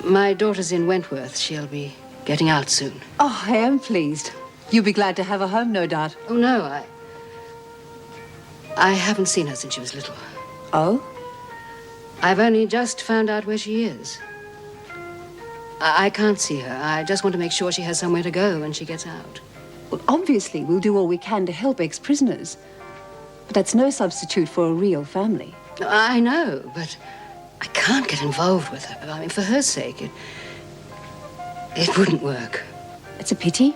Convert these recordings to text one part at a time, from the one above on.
My daughter's in Wentworth. She'll be getting out soon. Oh, I am pleased. You'll be glad to have her home, no doubt. Oh, no, I haven't seen her since she was little. Oh? I've only just found out where she is. I can't see her. I just want to make sure she has somewhere to go when she gets out. Well, obviously, we'll do all we can to help ex-prisoners. But that's no substitute for a real family. I know, but I can't get involved with her. I mean, for her sake, it wouldn't work. It's a pity.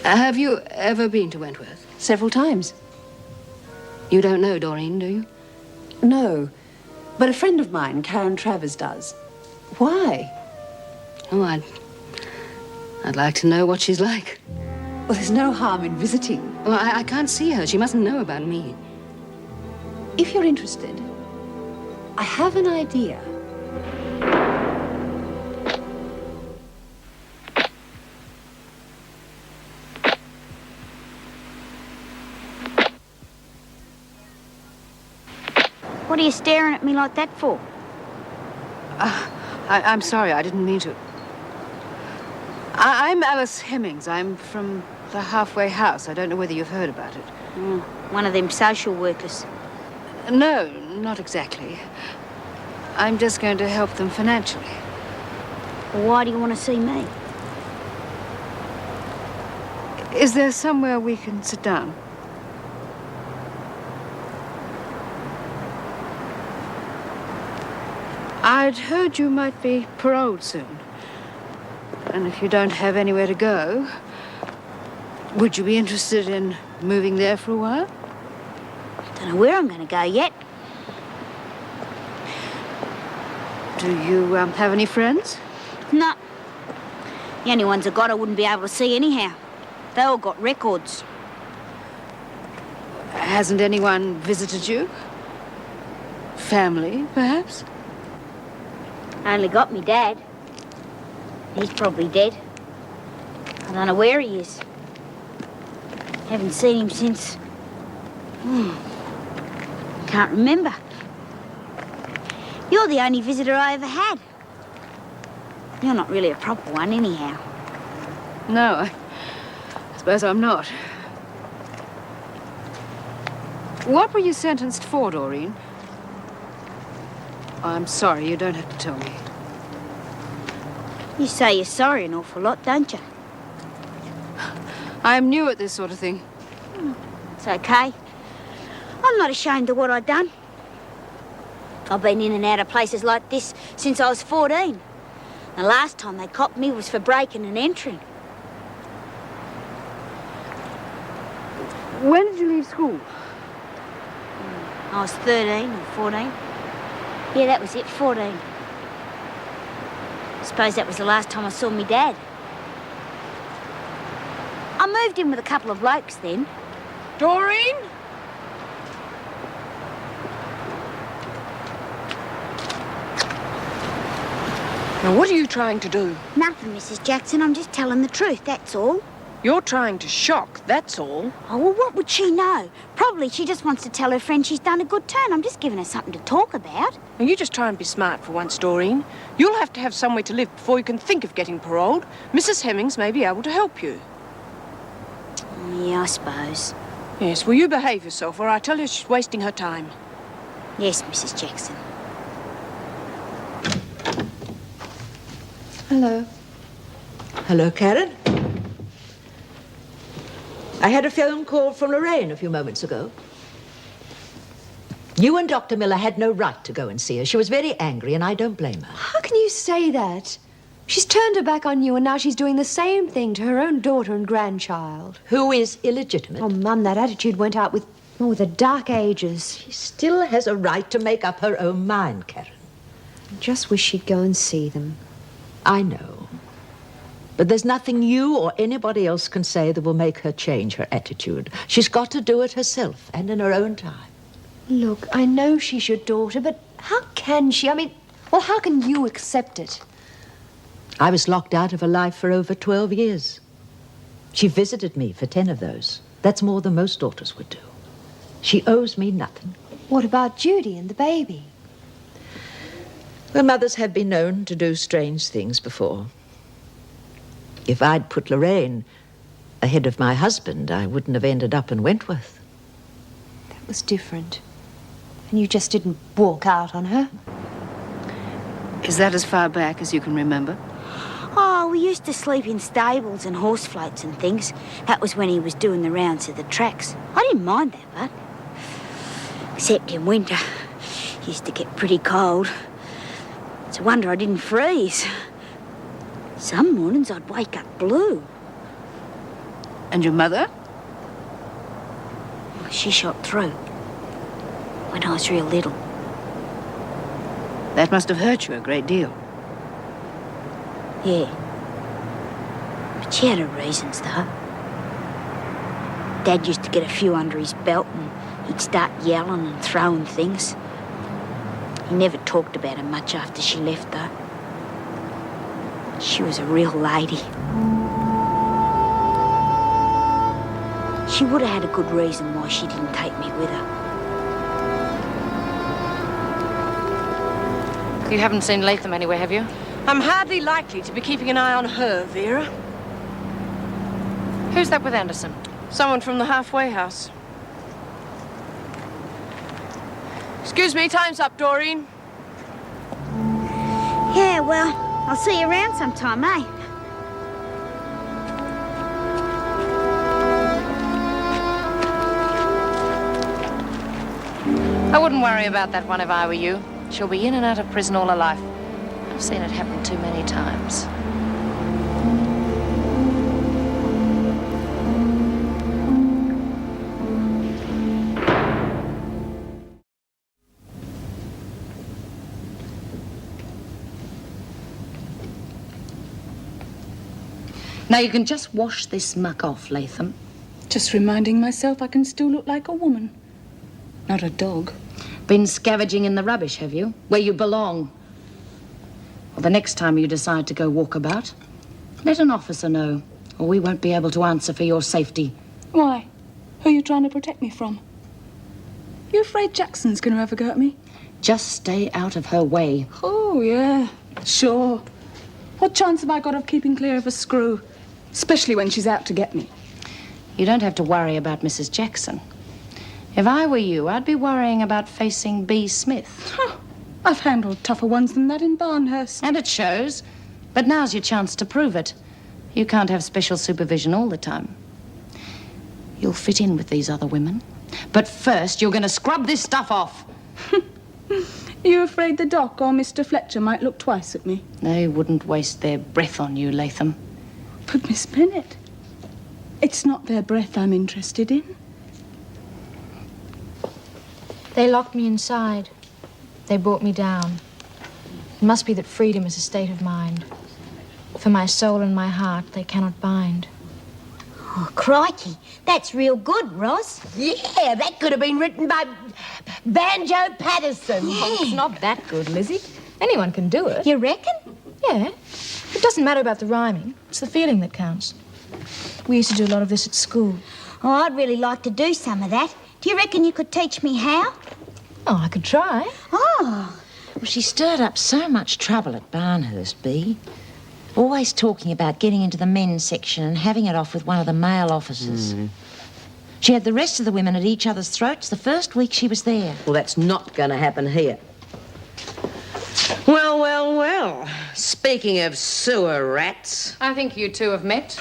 Have you ever been to Wentworth? Several times. You don't know Doreen, do you? No, but a friend of mine, Karen Travers, does. Why? Oh, I'd like to know what she's like. Well, there's no harm in visiting. Well, I can't see her. She mustn't know about me. If you're interested, I have an idea. What are you staring at me like that for? I'm sorry, I didn't mean to. I'm Alice Hemmings. I'm from the Halfway House. I don't know whether you've heard about it. One of them social workers. No, not exactly. I'm just going to help them financially. Well, why do you want to see me? Is there somewhere we can sit down? I'd heard you might be paroled soon. And if you don't have anywhere to go, would you be interested in moving there for a while? Don't know where I'm going to go yet. Do you have any friends? No. The only ones I got I wouldn't be able to see anyhow. They all got records. Hasn't anyone visited you? Family, perhaps? I only got me dad. He's probably dead. I don't know where he is. Haven't seen him since... Can't remember. You're the only visitor I ever had. You're not really a proper one, anyhow. No, I suppose I'm not. What were you sentenced for, Doreen? I'm sorry, you don't have to tell me. You say you're sorry an awful lot, don't you? I'm new at this sort of thing. It's okay. I'm not ashamed of what I've done. I've been in and out of places like this since I was 14. The last time they copped me was for breaking and entering. When did you leave school? I was 13 or 14. Yeah, that was it, 14. I suppose that was the last time I saw me dad. I moved in with a couple of blokes then. Doreen? Now, what are you trying to do? Nothing, Mrs. Jackson. I'm just telling the truth, that's all. You're trying to shock, that's all. Oh, well, what would she know? Probably she just wants to tell her friend she's done a good turn. I'm just giving her something to talk about. Now, you just try and be smart for once, Doreen. You'll have to have somewhere to live before you can think of getting paroled. Mrs. Hemmings may be able to help you. Yeah, I suppose. Yes, will you behave yourself, or I tell you she's wasting her time. Yes, Mrs. Jackson. Hello. Hello, Karen. I had a phone call from Lorraine a few moments ago. You and Dr. Miller had no right to go and see her. She was very angry, and I don't blame her. How can you say that? She's turned her back on you, and now she's doing the same thing to her own daughter and grandchild. Who is illegitimate? Oh, Mum, that attitude went out with the dark ages. She still has a right to make up her own mind, Karen. I just wish she'd go and see them. I know. But there's nothing you or anybody else can say that will make her change her attitude. She's got to do it herself, and in her own time. Look, I know she's your daughter, but how can she? I mean, well, how can you accept it? I was locked out of her life for over 12 years. She visited me for 10 of those. That's more than most daughters would do. She owes me nothing. What about Judy and the baby? Well, mothers have been known to do strange things before. If I'd put Lorraine ahead of my husband, I wouldn't have ended up in Wentworth. That was different. And you just didn't walk out on her? Is that as far back as you can remember? Oh, we used to sleep in stables and horse floats and things. That was when he was doing the rounds of the tracks. I didn't mind that, but... except in winter. It used to get pretty cold. It's a wonder I didn't freeze. Some mornings I'd wake up blue. And your mother? She shot through when I was real little. That must have hurt you a great deal. Yeah. But she had her reasons, though. Dad used to get a few under his belt and he'd start yelling and throwing things. He never talked about her much after she left, though. She was a real lady. She would have had a good reason why she didn't take me with her. You haven't seen Latham anywhere, have you? I'm hardly likely to be keeping an eye on her, Vera. Who's that with Anderson? Someone from the halfway house. Excuse me, time's up, Doreen. Yeah, well, I'll see you around sometime, eh? I wouldn't worry about that one if I were you. She'll be in and out of prison all her life. I've seen it happen too many times. Now you can just wash this muck off, Latham. Just reminding myself I can still look like a woman, not a dog. Been scavenging in the rubbish, have you? Where you belong. Well, the next time you decide to go walkabout, let an officer know, or we won't be able to answer for your safety. Why? Who are you trying to protect me from? You afraid Jackson's going to have a go at me? Just stay out of her way. Oh, yeah, sure. What chance have I got of keeping clear of a screw? Especially when she's out to get me. You don't have to worry about Mrs. Jackson. If I were you, I'd be worrying about facing B. Smith. Huh. I've handled tougher ones than that in Barnhurst. And it shows. But now's your chance to prove it. You can't have special supervision all the time. You'll fit in with these other women. But first, you're going to scrub this stuff off. You afraid the doc or Mr. Fletcher might look twice at me? They wouldn't waste their breath on you, Latham. But, Miss Bennett, it's not their breath I'm interested in. They locked me inside. They brought me down. It must be that freedom is a state of mind. For my soul and my heart, they cannot bind. Oh, crikey. That's real good, Ross. Yeah, that could have been written by Banjo Patterson. Oh, it's not that good, Lizzie. Anyone can do it. You reckon? Yeah. It doesn't matter about the rhyming. It's the feeling that counts. We used to do a lot of this at school. Oh, I'd really like to do some of that. Do you reckon you could teach me how? Oh, I could try. Oh. Well, she stirred up so much trouble at Barnhurst, Bee. Always talking about getting into the men's section and having it off with one of the male officers. She had the rest of the women at each other's throats the first week she was there. Well, that's not going to happen here. Well, well, well. Speaking of sewer rats... I think you two have met.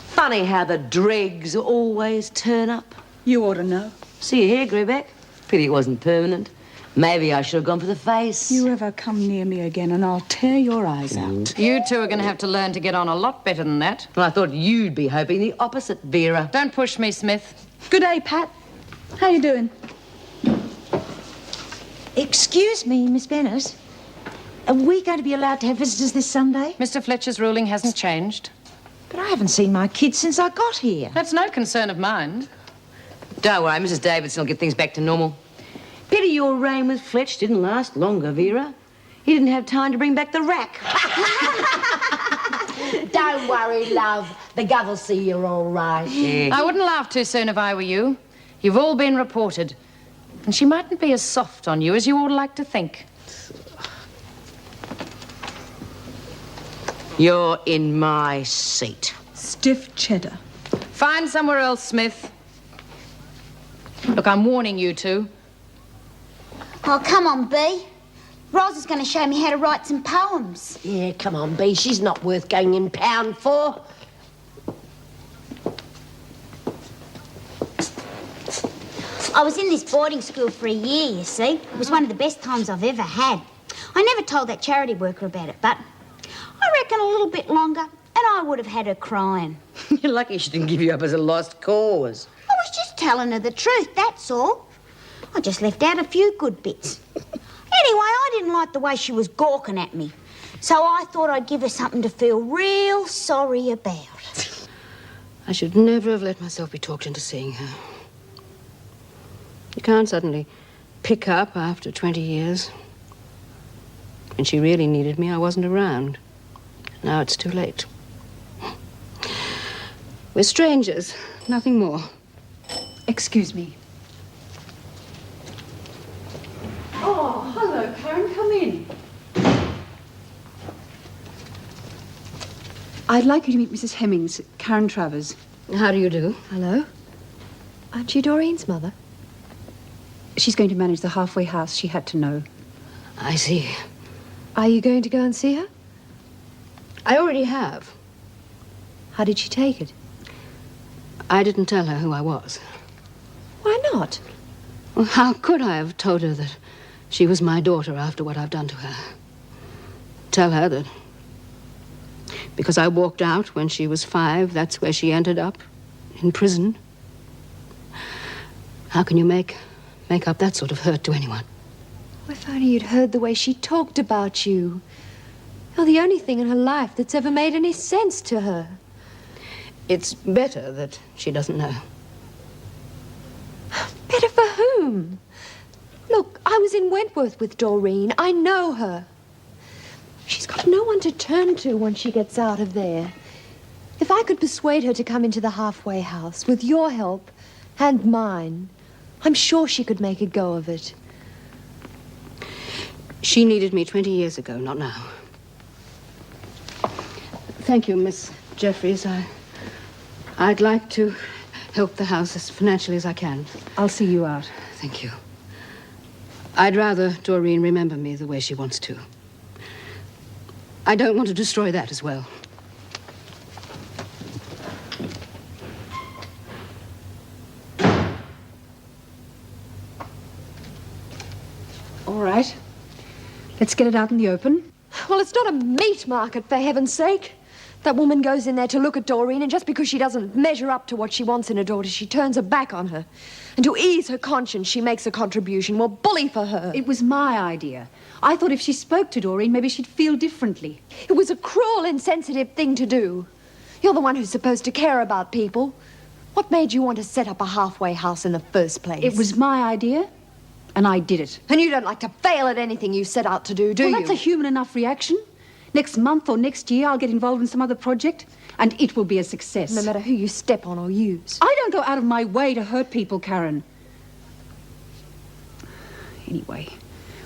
Funny how the dregs always turn up. You ought to know. See you here, Greyback. Pity it wasn't permanent. Maybe I should have gone for the face. You ever come near me again and I'll tear your eyes out. You two are going to have to learn to get on a lot better than that. Well, I thought you'd be hoping the opposite, Vera. Don't push me, Smith. Good day, Pat. How you doing? Excuse me, Miss Bennett. Are we going to be allowed to have visitors this Sunday? Mr. Fletcher's ruling hasn't changed. But I haven't seen my kids since I got here. That's no concern of mine. Don't worry, Mrs. Davidson will get things back to normal. Pity your reign with Fletch didn't last longer, Vera. He didn't have time to bring back the rack. Don't worry, love. The gov will see you're all right. Yeah. I wouldn't laugh too soon if I were you. You've all been reported. And she mightn't be as soft on you as you ought like to think. You're in my seat. Stiff cheddar. Find somewhere else, Smith. Look, I'm warning you two. Oh, come on, Bea. Ros is going to show me how to write some poems. Yeah, come on, Bea. She's not worth going in pound for. I was in this boarding school for a year, you see. It was one of the best times I've ever had. I never told that charity worker about it, but I reckon a little bit longer and I would have had her crying. You're lucky she didn't give you up as a lost cause. I was just telling her the truth, that's all. I just left out a few good bits. Anyway, I didn't like the way she was gawking at me, so I thought I'd give her something to feel real sorry about. I should never have let myself be talked into seeing her. You can't suddenly pick up after 20 years. When she really needed me, I wasn't around. Now it's too late. We're strangers, nothing more. Excuse me. Oh, hello, Karen. Come in. I'd like you to meet Mrs. Hemmings, Karen Travers. How do you do? Hello? Aren't you Doreen's mother? She's going to manage the halfway house. She had to know. I see. Are you going to go and see her? I already have. How did she take it? I didn't tell her who I was. Why not? Well, how could I have told her that she was my daughter after what I've done to her? Tell her that because I walked out when she was 5, that's where she ended up, in prison. How can you make up that sort of hurt to anyone? Well, if only you'd heard the way she talked about you. You're the only thing in her life that's ever made any sense to her. It's better that she doesn't know. Better for whom? Look, I was in Wentworth with Doreen. I know her. She's got no one to turn to when she gets out of there. If I could persuade her to come into the halfway house with your help and mine, I'm sure she could make a go of it. She needed me 20 years ago, not now. Thank you, Miss Jeffries. I'd like to help the house as financially as I can. I'll see you out. Thank you. I'd rather Doreen remember me the way she wants to. I don't want to destroy that as well. All right. Let's get it out in the open. Well, it's not a meat market, for heaven's sake. That woman goes in there to look at Doreen, and just because she doesn't measure up to what she wants in a daughter, she turns her back on her. And to ease her conscience, she makes a contribution. Well, bully for her. It was my idea. I thought if she spoke to Doreen, maybe she'd feel differently. It was a cruel, insensitive thing to do. You're the one who's supposed to care about people. What made you want to set up a halfway house in the first place? It was my idea, and I did it. And you don't like to fail at anything you set out to do you? Well, that's a human enough reaction. Next month or next year, I'll get involved in some other project, and it will be a success. No matter who you step on or use. I don't go out of my way to hurt people, Karen. Anyway,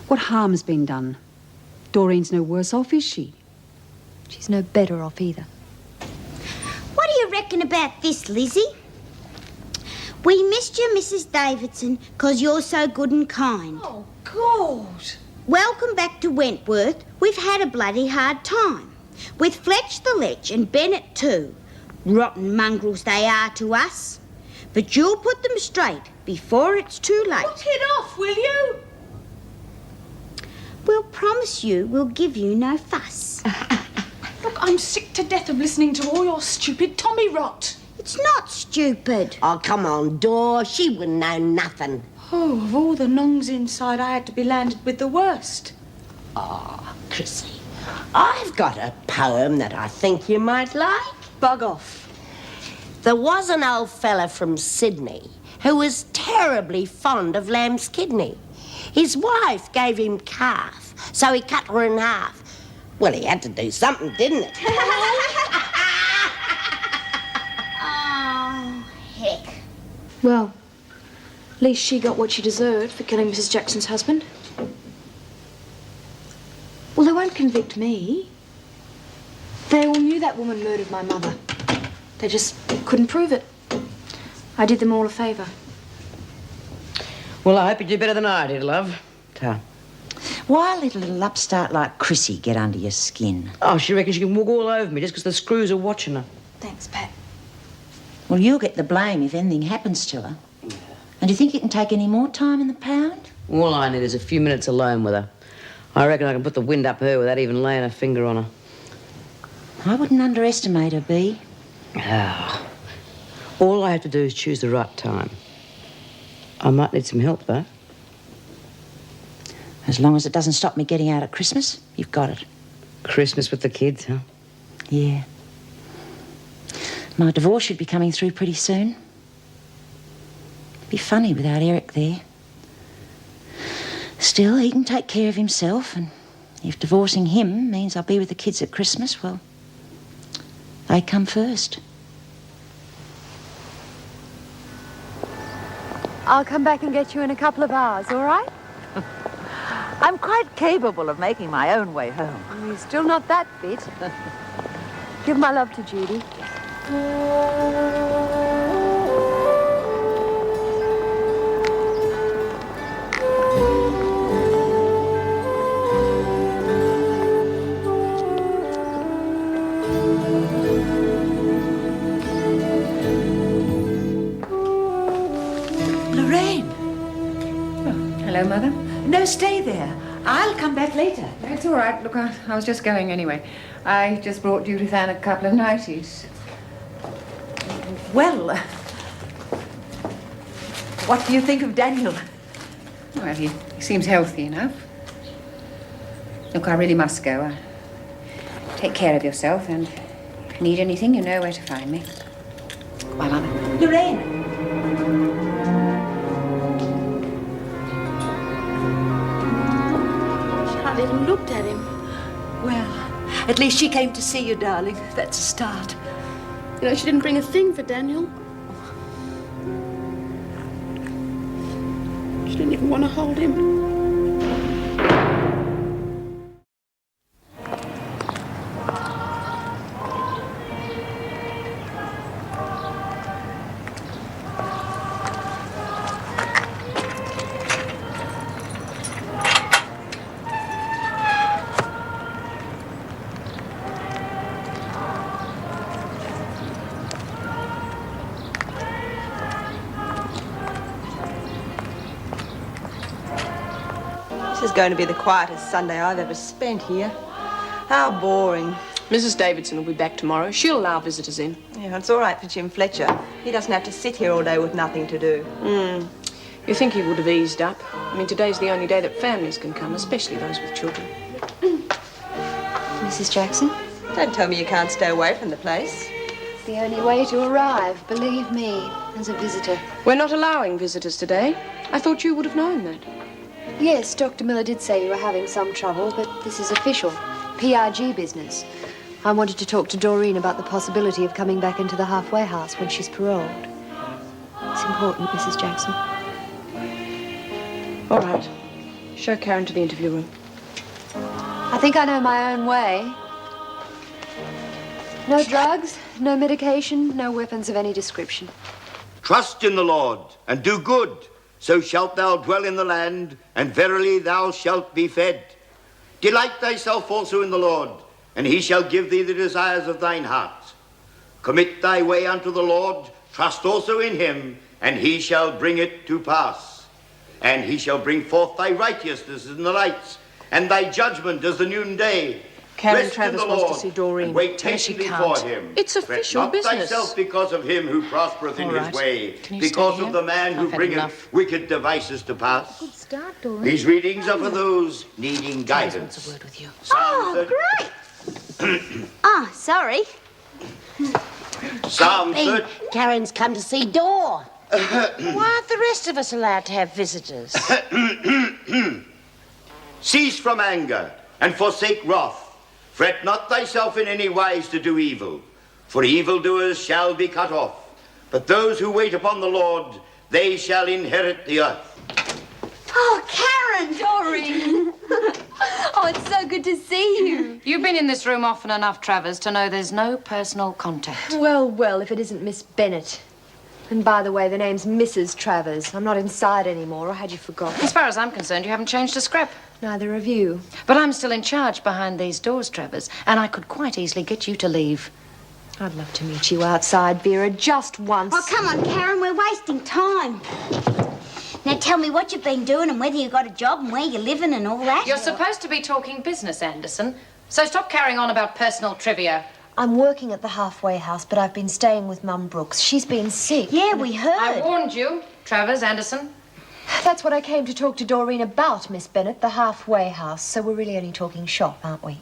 what harm's been done? Doreen's no worse off, is she? She's no better off either. What do you reckon about this, Lizzie? We missed you, Mrs. Davidson, 'cause you're so good and kind. Oh, God. Welcome back to Wentworth. We've had a bloody hard time. With Fletch the Lech and Bennett too. Rotten mongrels they are to us. But you'll put them straight before it's too late. Put it off, will you? We'll promise you we'll give you no fuss. Look, I'm sick to death of listening to all your stupid Tommy rot. It's not stupid. Oh, come on, Dor. She wouldn't know nothing. Oh, of all the nongs inside, I had to be landed with the worst. Oh, Chrissy, I've got a poem that I think you might like. Bug off. There was an old fella from Sydney who was terribly fond of lamb's kidney. His wife gave him calf, so he cut her in half. Well, he had to do something, didn't it? Oh, heck. Well, at least she got what she deserved for killing Mrs. Jackson's husband. Well, they won't convict me. They all knew that woman murdered my mother. They just couldn't prove it. I did them all a favour. Well, I hope you do better than I did, love. Ta. Why let a little upstart like Chrissy get under your skin? Oh, she reckons she can walk all over me just because the screws are watching her. Thanks, Pat. Well, you'll get the blame if anything happens to her. Yeah. And do you think you can take any more time in the pound? All I need is a few minutes alone with her. I reckon I can put the wind up her without even laying a finger on her. I wouldn't underestimate her, Bea. Oh. All I have to do is choose the right time. I might need some help, though. As long as it doesn't stop me getting out at Christmas, you've got it. Christmas with the kids, huh? Yeah. My divorce should be coming through pretty soon. It'd be funny without Eric there. Still, he can take care of himself, and if divorcing him means I'll be with the kids at Christmas, well, they come first. I'll come back and get you in a couple of hours, all right? I'm quite capable of making my own way home. You're still not that fit. Give my love to Judy. Lorraine! Hello, Mother. No, stay there. I'll come back later. It's all right. Look, I was just going anyway. I just brought Judith Ann a couple of nighties. Well, what do you think of Daniel? Well, he seems healthy enough. Look, I really must go. Take care of yourself, and if you need anything, you know where to find me. Bye, Mother. Lorraine! I even looked at him. Well, at least she came to see you, darling. That's a start. You know, she didn't bring a thing for Daniel. She didn't even want to hold him. This is going to be the quietest Sunday I've ever spent here. How boring. Mrs. Davidson will be back tomorrow. She'll allow visitors in. Yeah, it's all right for Jim Fletcher. He doesn't have to sit here all day with nothing to do. You think he would have eased up? I mean, today's the only day that families can come, especially those with children. Mrs. Jackson? Don't tell me you can't stay away from the place. It's the only way to arrive, believe me, as a visitor. We're not allowing visitors today. I thought you would have known that. Yes, Dr. Miller did say you were having some trouble, but this is official. PRG business. I wanted to talk to Doreen about the possibility of coming back into the halfway house when she's paroled. It's important, Mrs. Jackson. All right. Show Karen to the interview room. I think I know my own way. No drugs, no medication, no weapons of any description. Trust in the Lord and do good. So shalt thou dwell in the land, and verily thou shalt be fed. Delight thyself also in the Lord, and he shall give thee the desires of thine heart. Commit thy way unto the Lord, trust also in him, and he shall bring it to pass. And he shall bring forth thy righteousness in the lights, and thy judgment as the noonday. Karen Travers wants to see Doreen. Wait patiently for him. It's official Fret not business. thyself because of him who prospereth in his way, because of the man who bringeth wicked devices to pass. Good start, Doreen. These readings are for those needing guidance. A word with you. Oh, great! Oh, sorry. Psalm Hey, 30. Karen's come to see Dor. Why aren't the rest of us allowed to have visitors? Cease from anger and forsake wrath. Fret not thyself in any wise to do evil, for evildoers shall be cut off. But those who wait upon the Lord, they shall inherit the earth. Oh, Karen! Doreen! Oh, it's so good to see you. You've been in this room often enough, Travers, to know there's no personal contact. Well, well, if it isn't Miss Bennett. And by the way, the name's Mrs. Travers. I'm not inside anymore, or had you forgotten? As far as I'm concerned, you haven't changed a scrap. Neither of you. But I'm still in charge behind these doors, Travers, and I could quite easily get you to leave. I'd love to meet you outside, Vera, just once. Oh, come on, Karen, we're wasting time. Now tell me what you've been doing and whether you got a job and where you're living and all that. You're supposed to be talking business, Anderson, so stop carrying on about personal trivia. I'm working at the halfway house, but I've been staying with Mum Brooks. She's been sick. Yeah, we heard. I warned you, Travers, Anderson. That's what I came to talk to Doreen about, Miss Bennett, the halfway house. So we're really only talking shop, aren't we?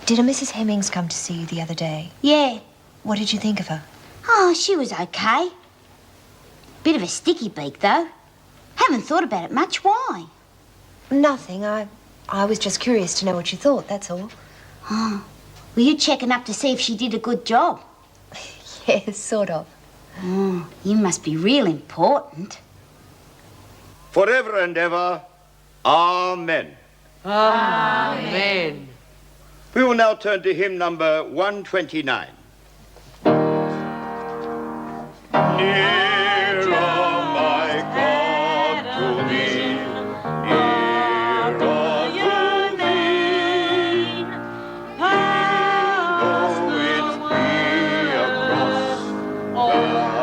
Did a Mrs. Hemmings come to see you the other day? Yeah. What did you think of her? Oh, she was okay. Bit of a sticky beak, though. Haven't thought about it much. Why? Nothing. I was just curious to know what you thought, that's all. Oh. Were you checking up to see if she did a good job? Yes, sort of. Oh, you must be real important. Forever and ever, amen. Amen. We will now turn to hymn number 129. Nearer, my God, to thee, nearer to thee, though it be across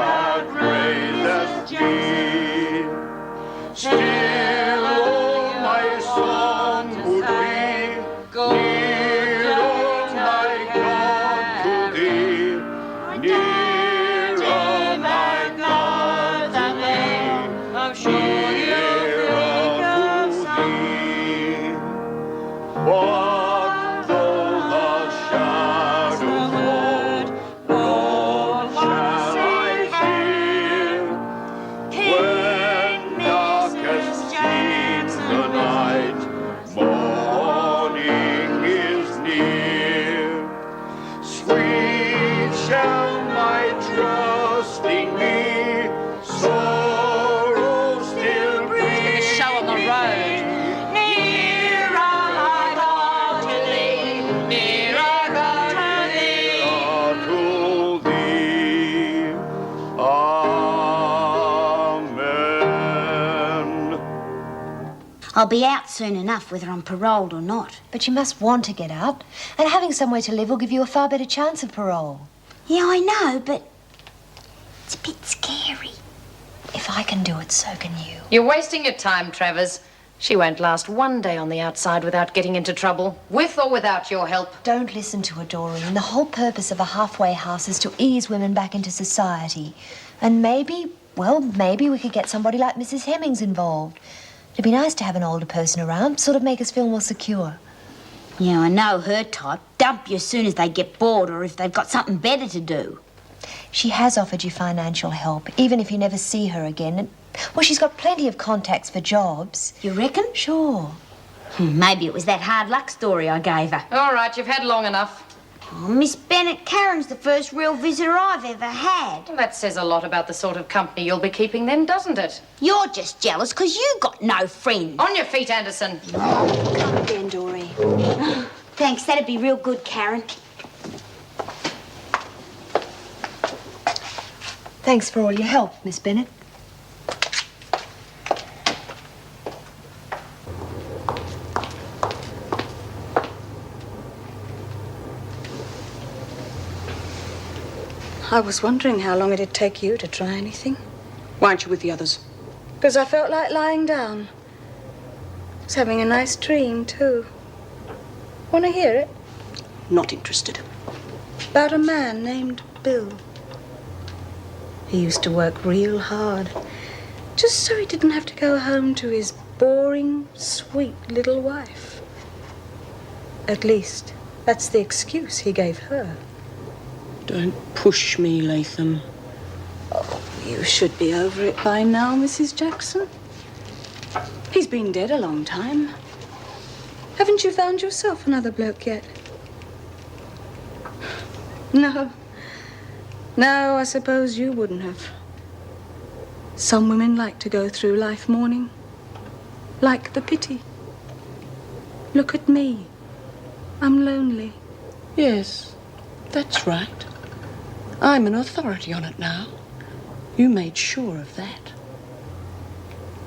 that greatest sea, still, oh, my song would be nearer, my God, to thee, nearer, my God, to thee, I'm sure nearer to thee. What though the shadow fall, what shall I fear? When darkest seems the night, morning is near. Sweet shall my trusting be, sorrow still be. A show on the road. Nearer, my God, to thee, nearer, God, to thee. To thee, amen. I'll be out soon enough, whether I'm paroled or not. But you must want to get out. And having somewhere to live will give you a far better chance of parole. Yeah, I know, but it's a bit scary. If I can do it, so can you. You're wasting your time, Travers. She won't last one day on the outside without getting into trouble, with or without your help. Don't listen to her, Doreen. The whole purpose of a halfway house is to ease women back into society. And maybe, well, maybe we could get somebody like Mrs. Hemmings involved. It'd be nice to have an older person around, sort of make us feel more secure. Yeah, I know her type. Dump you as soon as they get bored or if they've got something better to do. She has offered you financial help, even if you never see her again. And, well, she's got plenty of contacts for jobs. You reckon? Sure. Maybe it was that hard luck story I gave her. All right, you've had long enough. Oh, Miss Bennett, Karen's the first real visitor I've ever had. Well, that says a lot about the sort of company you'll be keeping then, doesn't it? You're just jealous because you got no friends. On your feet, Anderson. Come again, Doreen. Thanks, that'd be real good, Karen. Thanks for all your help, Miss Bennett. I was wondering how long it'd take you to try anything. Why aren't you with the others? Because I felt like lying down. I was having a nice dream, too. Want to hear it? Not interested. About a man named Bill. He used to work real hard, just so he didn't have to go home to his boring, sweet little wife. At least, that's the excuse he gave her. Don't push me, Latham. Oh, you should be over it by now, Mrs. Jackson. He's been dead a long time. Haven't you found yourself another bloke yet? No. No, I suppose you wouldn't have. Some women like to go through life mourning. Like the pity. Look at me. I'm lonely. Yes, that's right. I'm an authority on it now. You made sure of that.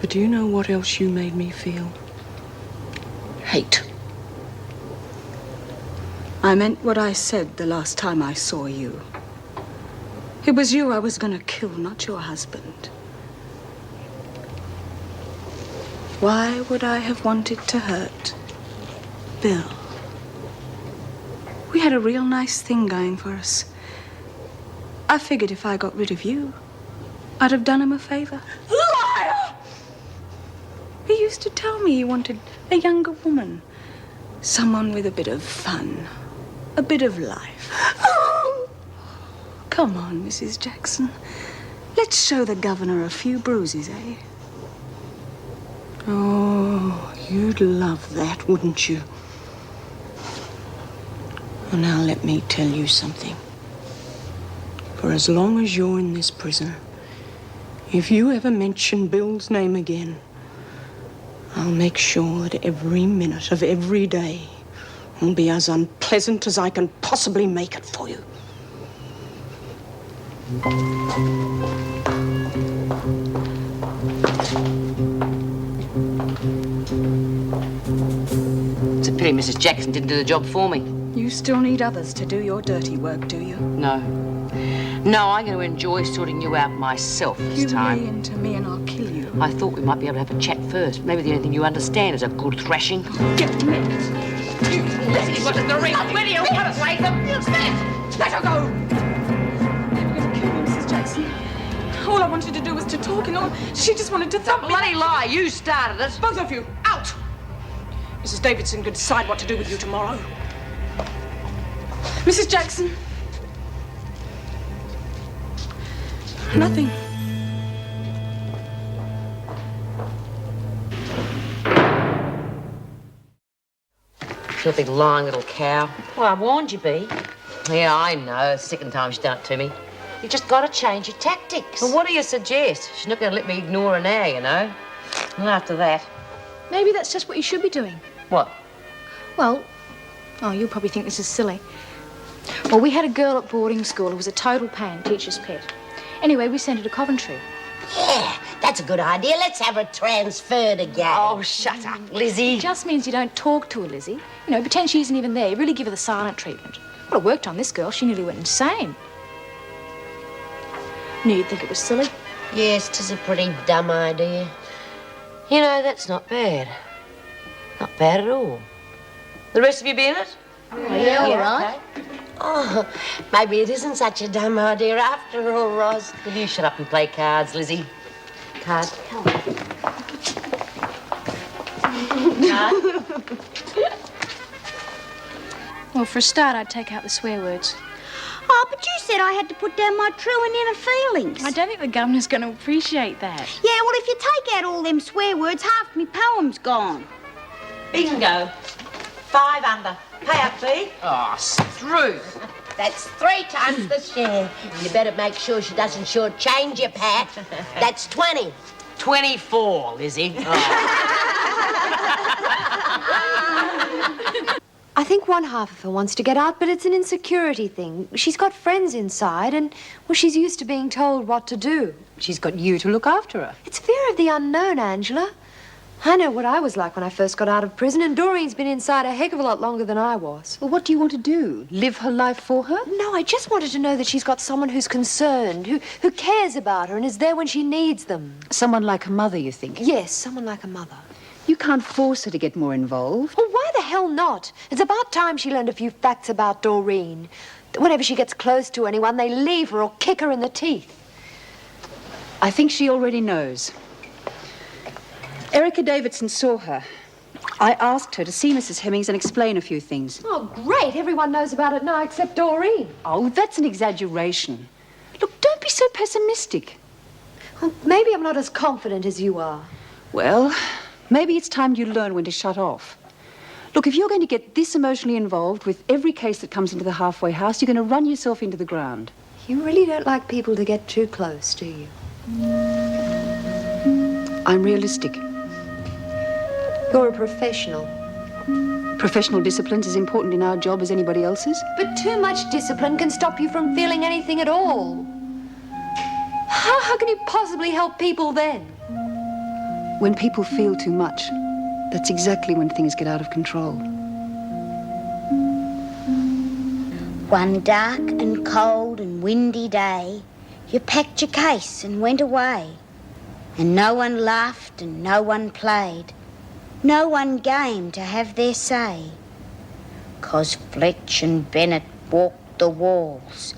But do you know what else you made me feel? Hate. I meant what I said the last time I saw you. It was you I was gonna kill, not your husband. Why would I have wanted to hurt Bill? We had a real nice thing going for us. I figured if I got rid of you, I'd have done him a favor. Liar! He used to tell me he wanted a younger woman. Someone with a bit of fun, a bit of life. Come on, Mrs. Jackson. Let's show the governor a few bruises, eh? Oh, you'd love that, wouldn't you? Well, now let me tell you something. For as long as you're in this prison, if you ever mention Bill's name again, I'll make sure that every minute of every day will be as unpleasant as I can possibly make it for you. It's a pity Mrs. Jackson didn't do the job for me. You still need others to do your dirty work, do you? No. No, I'm going to enjoy sorting you out myself this time. You lay into me and I'll kill you. I thought we might be able to have a chat first. Maybe the only thing you understand is a good thrashing. Get me. Lizzie, what is the ring? Where do you want us, Latham? Let her go! You were going to kill me, Mrs. Jackson. All I wanted to do was to talk, and all she just wanted to thump me. Bloody lie! You started it. Both of you, out! Mrs. Davidson can decide what to do with you tomorrow. Mrs. Jackson. Nothing. Filthy lying little cow. Well, I warned you, Bee. Yeah, I know. Second time she's done it to me. You just got to change your tactics. Well, what do you suggest? She's not going to let me ignore her now, you know. And after that... Maybe that's just what you should be doing. What? Well, oh, you'll probably think this is silly. Well, we had a girl at boarding school who was a total pain, teacher's pet. Anyway, we sent her to Coventry. Yeah, that's a good idea. Let's have her transferred again. Oh, shut up, Lizzie. It just means you don't talk to her, Lizzie. You know, pretend she isn't even there. You really give her the silent treatment. Well, it worked on this girl. She nearly went insane. Knew you'd think it was silly. Yes, 'tis a pretty dumb idea. You know, that's not bad. Not bad at all. The rest of you be in it? Yeah, all right. Oh, maybe it isn't such a dumb idea after all, Roz. Will you shut up and play cards, Lizzie? Card. Come on. Card. Well, for a start, I'd take out the swear words. Oh, but you said I had to put down my true and inner feelings. I don't think the governor's going to appreciate that. Yeah, well, if you take out all them swear words, half me poem's gone. Bingo. 5 under. Pay up, Bee. Oh, Struth. That's 3 times the share. You better make sure she doesn't shortchange you, Pat. That's 20. 24, Lizzie. I think one half of her wants to get out, but it's an insecurity thing. She's got friends inside, and, well, she's used to being told what to do. She's got you to look after her. It's fear of the unknown, Angela. I know what I was like when I first got out of prison, and Doreen's been inside a heck of a lot longer than I was. Well, what do you want to do? Live her life for her? No, I just wanted to know that she's got someone who's concerned, who cares about her and is there when she needs them. Someone like a mother, you think? Yes, someone like a mother. You can't force her to get more involved. Well, why the hell not? It's about time she learned a few facts about Doreen. Whenever she gets close to anyone, they leave her or kick her in the teeth. I think she already knows. Erica Davidson saw her. I asked her to see Mrs. Hemmings and explain a few things. Oh, great. Everyone knows about it now except Doreen. Oh, that's an exaggeration. Look, don't be so pessimistic. Well, maybe I'm not as confident as you are. Well, maybe it's time you learn when to shut off. Look, if you're going to get this emotionally involved with every case that comes into the halfway house, you're going to run yourself into the ground. You really don't like people to get too close, do you? I'm realistic. You're a professional. Professional discipline's as important in our job as anybody else's. But too much discipline can stop you from feeling anything at all. How can you possibly help people then? When people feel too much, that's exactly when things get out of control. One dark and cold and windy day, you packed your case and went away. And no one laughed and no one played. No one game to have their say. 'Cause Fletch and Bennett walked the walls,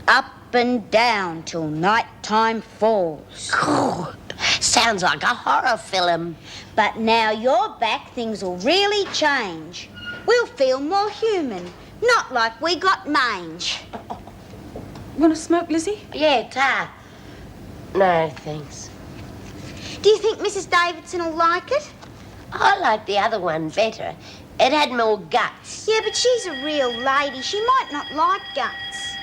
up and down till night time falls. God, sounds like a horror film. But now you're back, things'll really change. We'll feel more human, not like we got mange. Want to smoke, Lizzie? Yeah, tar. No, thanks. Do you think Mrs. Davidson will like it? I like the other one better. It had more guts. Yeah, but she's a real lady. She might not like guts.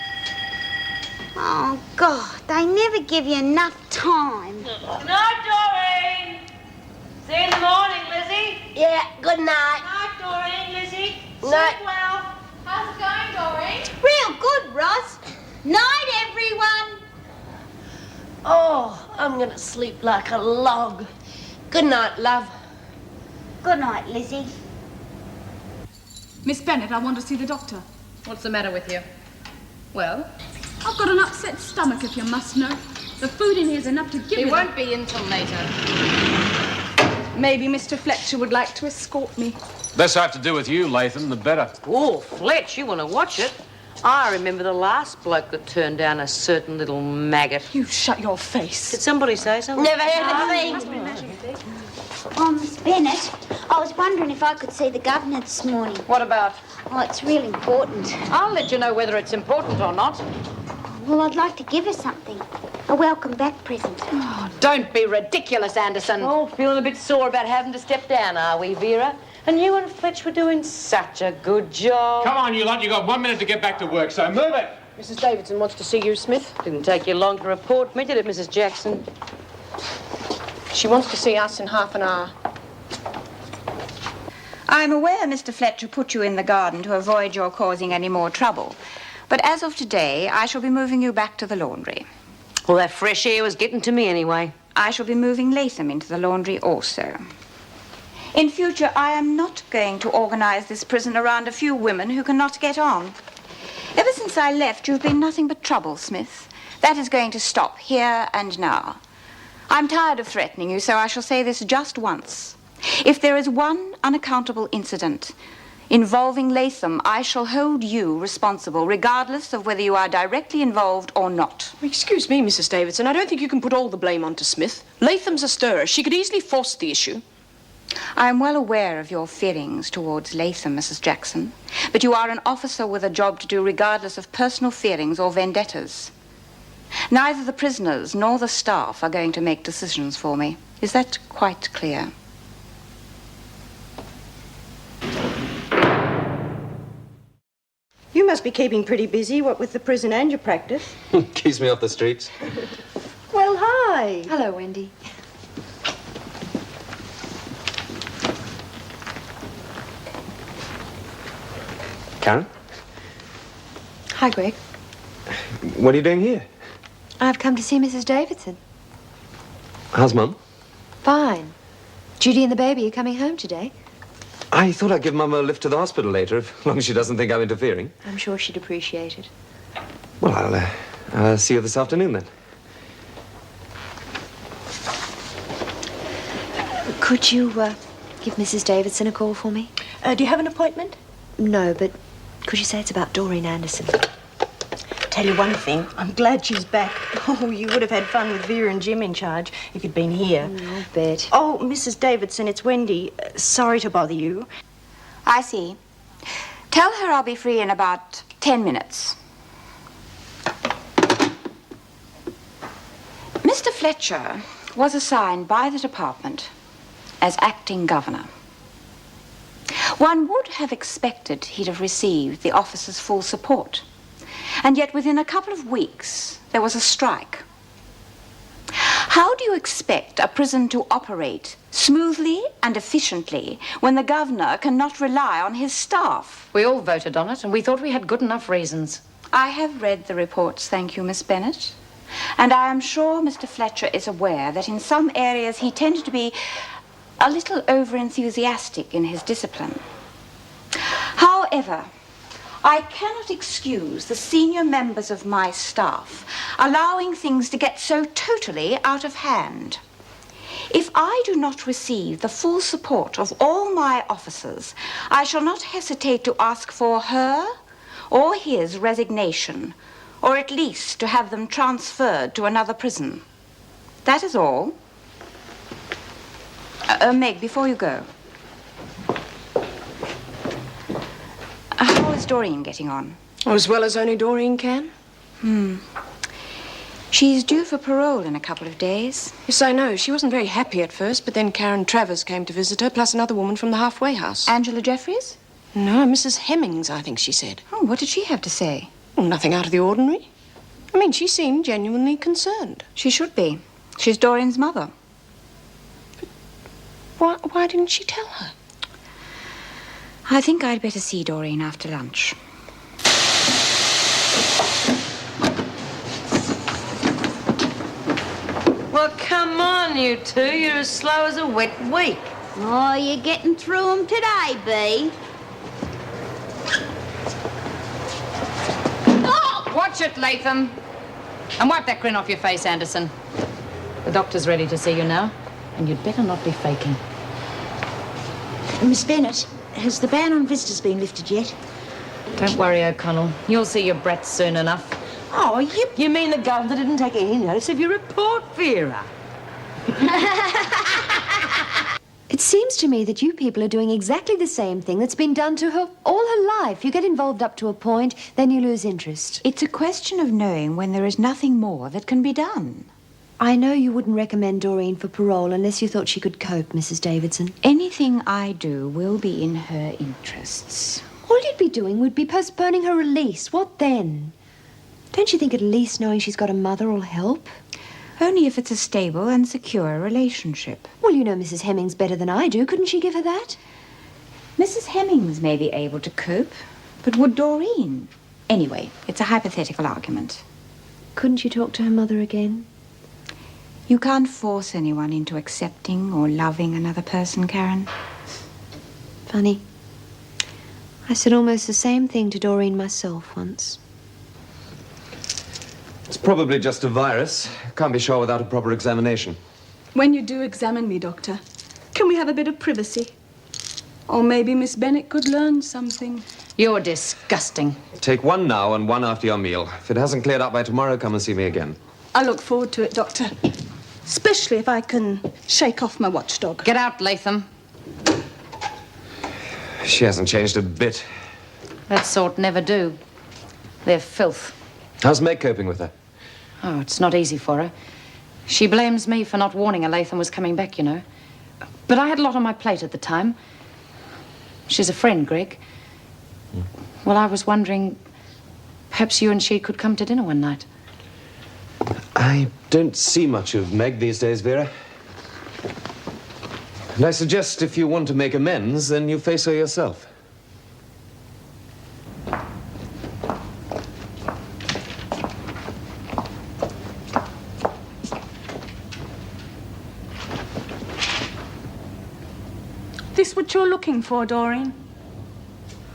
Oh, God, they never give you enough time. Good night, Doreen. See you in the morning, Lizzie. Yeah, good night. Night, Doreen, Lizzie. Night. Sleep well. How's it going, Doreen? Real good, Ross. Night, everyone. Oh, I'm gonna sleep like a log. Good night, love. Good night, Lizzie. Miss Bennett, I want to see the doctor. What's the matter with you? Well, I've got an upset stomach, if you must know. The food in here's enough to give It me won't be until later. Maybe Mr. Fletcher would like to escort me. Less I have to do with you, Latham, the better. Oh, Fletch, you want to watch it? I remember the last bloke that turned down a certain little maggot. You shut your face. Did somebody say something? Never heard a thing. Oh, Miss Bennett, I was wondering if I could see the governor this morning. What about? Oh, it's real important. I'll let you know whether it's important or not. Well, I'd like to give her something. A welcome back present. Oh, don't be ridiculous, Anderson. Oh, feeling a bit sore about having to step down, are we, Vera? And you and Fletch were doing such a good job. Come on, you lot. You got 1 minute to get back to work, so move it. Mrs. Davidson wants to see you, Smith. Didn't take you long to report me, did it, Mrs. Jackson? She wants to see us in half an hour. I'm aware Mr. Fletcher put you in the garden to avoid your causing any more trouble. But as of today, I shall be moving you back to the laundry. Well, that fresh air was getting to me anyway. I shall be moving Latham into the laundry also. In future, I am not going to organize this prison around a few women who cannot get on. Ever since I left, you've been nothing but trouble, Smith. That is going to stop here and now. I'm tired of threatening you, so I shall say this just once. If there is one unaccountable incident involving Latham, I shall hold you responsible, regardless of whether you are directly involved or not. Excuse me, Mrs. Davidson. I don't think you can put all the blame onto Smith. Latham's a stirrer. She could easily force the issue. I am well aware of your feelings towards Latham, Mrs. Jackson, but you are an officer with a job to do regardless of personal feelings or vendettas. Neither the prisoners nor the staff are going to make decisions for me. Is that quite clear? You must be keeping pretty busy, what with the prison and your practice. Keeps me off the streets. Well, hi. Hello, Wendy. Karen, Hi, Greg. what are you doing here? I've come to see Mrs. Davidson. How's Mum? Fine. Judy and the baby are coming home today. I thought I'd give Mum a lift to the hospital later, as long as she doesn't think I'm interfering. I'm sure she'd appreciate it. Well, I'll see you this afternoon, then. Could you give Mrs. Davidson a call for me? Do you have an appointment? No, but could you say it's about Doreen Anderson? Tell you one thing, I'm glad she's back. Oh, you would have had fun with Vera and Jim in charge if you'd been here. I'll bet. Oh, Mrs. Davidson, it's Wendy. Sorry to bother you. I see. Tell her I'll be free in about 10 minutes. Mr. Fletcher was assigned by the department as acting governor. One would have expected he'd have received the officer's full support. And yet within a couple of weeks, there was a strike. How do you expect a prison to operate smoothly and efficiently when the governor cannot rely on his staff? We all voted on it, and we thought we had good enough reasons. I have read the reports, thank you, Miss Bennet. And I am sure Mr. Fletcher is aware that in some areas he tended to be a little over-enthusiastic in his discipline. However, I cannot excuse the senior members of my staff allowing things to get so totally out of hand. If I do not receive the full support of all my officers, I shall not hesitate to ask for her or his resignation, or at least to have them transferred to another prison. That is all. Meg, before you go, how is Doreen getting on? As well as only Doreen can. She's due for parole in a couple of days. Yes, I know. She wasn't very happy at first, but then Karen Travers came to visit her, plus another woman from the halfway house. Angela Jeffries? No, Mrs. Hemmings, I think she said. Oh, what did she have to say? Well, nothing out of the ordinary. I mean, she seemed genuinely concerned. She should be. She's Doreen's mother. But why didn't she tell her? I think I'd better see Doreen after lunch. Well, come on, you two. You're as slow as a wet week. Oh, you're getting through 'em today, Bee. Watch it, Latham. And wipe that grin off your face, Anderson. The doctor's ready to see you now, and you'd better not be faking. Miss Bennet, has the ban on visitors been lifted yet? Don't worry, O'Connell. You'll see your brats soon enough. Oh, you mean the governor didn't take any notice of your report, Vera? It seems to me that you people are doing exactly the same thing that's been done to her all her life. You get involved up to a point, then you lose interest. It's a question of knowing when there is nothing more that can be done. I know you wouldn't recommend Doreen for parole unless you thought she could cope, Mrs. Davidson. Anything I do will be in her interests. All you'd be doing would be postponing her release. What then? Don't you think at least knowing she's got a mother will help? Only if it's a stable and secure relationship. Well, you know Mrs. Hemmings better than I do. Couldn't she give her that? Mrs. Hemmings may be able to cope, but would Doreen? Anyway, it's a hypothetical argument. Couldn't you talk to her mother again? You can't force anyone into accepting or loving another person, Karen. Funny. I said almost the same thing to Doreen myself once. It's probably just a virus. Can't be sure without a proper examination. When you do examine me, Doctor, can we have a bit of privacy? Or maybe Miss Bennet could learn something. You're disgusting. Take one now and one after your meal. If it hasn't cleared up by tomorrow, come and see me again. I look forward to it, Doctor. Especially if I can shake off my watchdog. Get out, Latham. She hasn't changed a bit. That sort never do. They're filth. How's Meg coping with her? Oh, it's not easy for her. She blames me for not warning her Latham was coming back, you know. But I had a lot on my plate at the time. She's a friend, Greg. Well, I was wondering, perhaps you and she could come to dinner one night. I don't see much of Meg these days, Vera. And I suggest if you want to make amends, then you face her yourself. This what you're looking for, Doreen?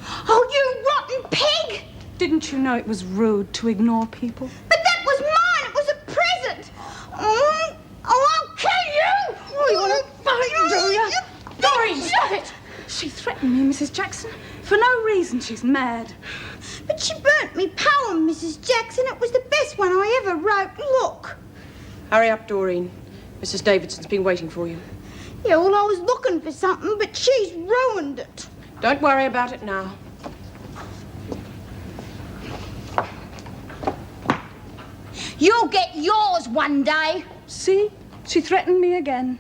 Oh, you rotten pig! Didn't you know it was rude to ignore people? But that was mine! It was a present! Oh, I'll kill you! Oh, you want to fight, do you? Doreen, stop it! She threatened me, Mrs. Jackson. For no reason, she's mad. But she burnt me poem, Mrs. Jackson. It was the best one I ever wrote. Look. Hurry up, Doreen. Mrs. Davidson's been waiting for you. Yeah, well, I was looking for something, but she's ruined it. Don't worry about it now. You'll get yours one day. See? She threatened me again.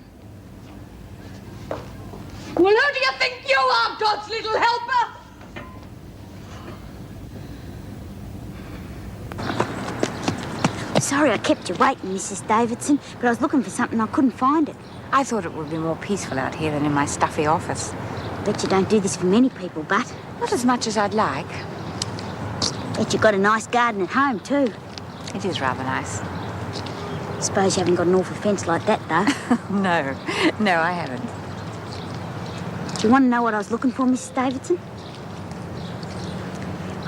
Well, who do you think you are, God's little helper? So Sorry I kept you waiting, Mrs. Davidson, but I was looking for something, I couldn't find it. I thought it would be more peaceful out here than in my stuffy office. Bet you don't do this for many people, but... Not as much as I'd like. Bet you've got a nice garden at home, too. It is rather nice. Suppose you haven't got an awful fence like that, though. No, I haven't. Do you want to know what I was looking for, Mrs. Davidson?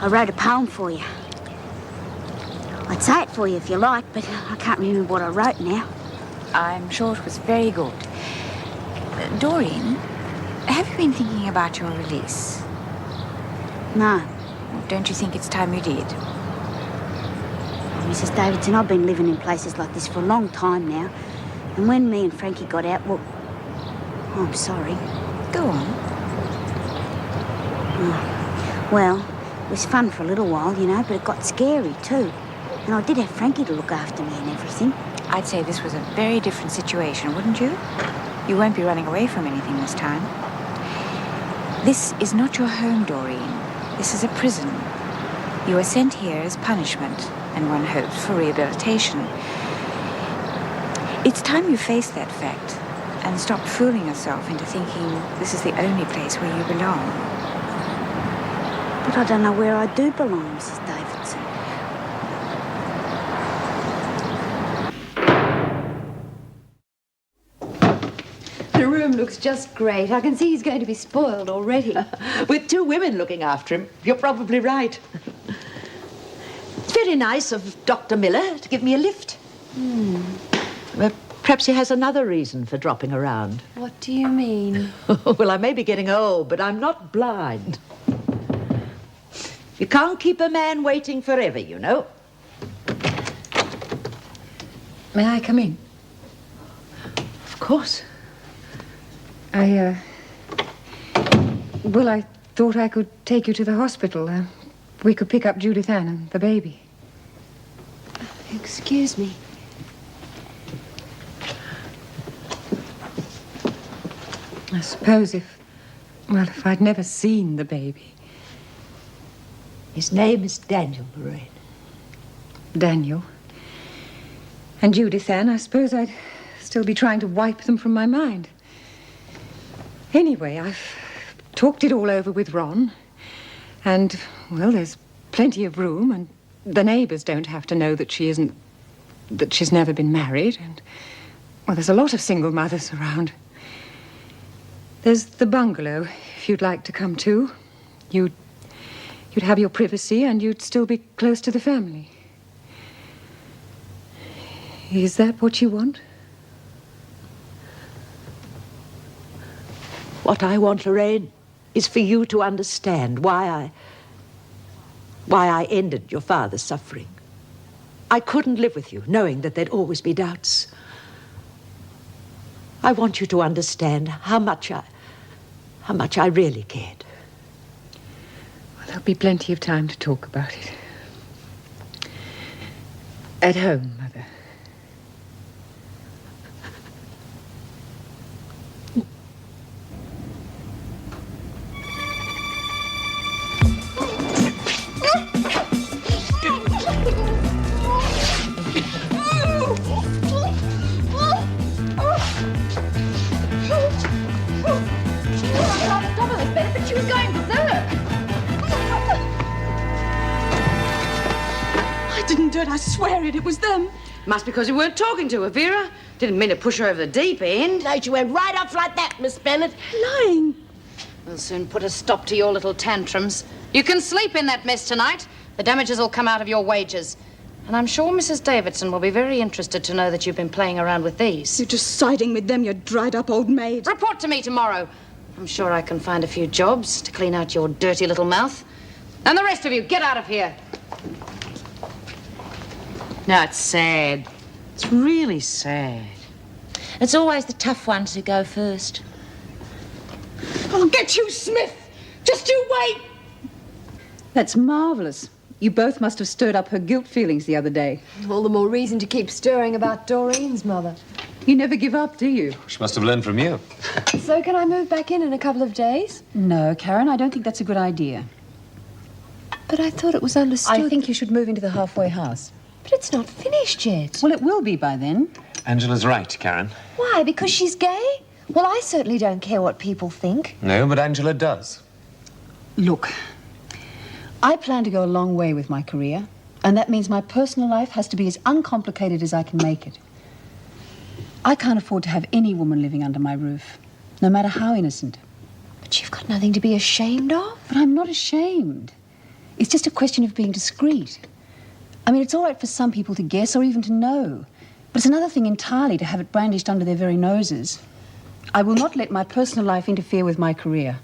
I wrote a poem for you. I'd say it for you if you like, but I can't remember what I wrote now. I'm sure it was very good. Doreen, have you been thinking about your release? No. Don't you think it's time you did? Mrs. Davidson, I've been living in places like this for a long time now. And when me and Frankie got out, well... Oh, I'm sorry. Go on. Oh, well, it was fun for a little while, you know, but it got scary too. And I did have Frankie to look after me and everything. I'd say this was a very different situation, wouldn't you? You won't be running away from anything this time. This is not your home, Doreen. This is a prison. You were sent here as punishment, and one hopes for rehabilitation. It's time you face that fact and stop fooling yourself into thinking this is the only place where you belong. But I don't know where I do belong, Mrs. Davidson. The room looks just great. I can see he's going to be spoiled already. With 2 women looking after him, you're probably right. It's very nice of Dr. Miller to give me a lift. Perhaps he has another reason for dropping around. What do you mean? Well, I may be getting old, but I'm not blind. You can't keep a man waiting forever, you know. May I come in? Of course. Well, I thought I could take you to the hospital. We could pick up Judith Ann and the baby. Excuse me. I suppose if I'd never seen the baby. His name is Daniel, Lorraine. Daniel. And Judith Ann, I suppose I'd still be trying to wipe them from my mind. Anyway, I've talked it all over with Ron. And, well, there's plenty of room, and the neighbors don't have to know that she's never been married. And, well, there's a lot of single mothers around. There's the bungalow, if you'd like to come too. You'd have your privacy, and you'd still be close to the family. Is that what you want? What I want, Lorraine, is for you to understand why I ended your father's suffering. I couldn't live with you, knowing that there'd always be doubts. I want you to understand how much I really cared. Well, there'll be plenty of time to talk about it. At home, Mother. She was going berserk. I didn't do it, I swear it. It was them. Must be because you weren't talking to her, Vera. Didn't mean to push her over the deep end. No, she went right off like that, Miss Bennett. Lying. We'll soon put a stop to your little tantrums. You can sleep in that mess tonight. The damages will come out of your wages. And I'm sure Mrs. Davidson will be very interested to know that you've been playing around with these. You're just siding with them, you dried-up old maid. Report to me tomorrow. I'm sure I can find a few jobs to clean out your dirty little mouth. And the rest of you, get out of here. No, it's sad. It's really sad. It's always the tough ones who go first. I'll get you, Smith. Just you wait. That's marvellous. You both must have stirred up her guilt feelings the other day. All the more reason to keep stirring about Doreen's mother. You never give up, do you? She must have learned from you. So can I move back in a couple of days? No, Karen, I don't think that's a good idea. But I thought it was understood. I think you should move into the halfway house. But it's not finished yet. Well, it will be by then. Angela's right, Karen. Why? Because she's gay? Well, I certainly don't care what people think. No, but Angela does. Look, I plan to go a long way with my career, and that means my personal life has to be as uncomplicated as I can make it. I can't afford to have any woman living under my roof, no matter how innocent. But you've got nothing to be ashamed of. But I'm not ashamed. It's just a question of being discreet. I mean, it's all right for some people to guess or even to know, but it's another thing entirely to have it brandished under their very noses. I will not let my personal life interfere with my career.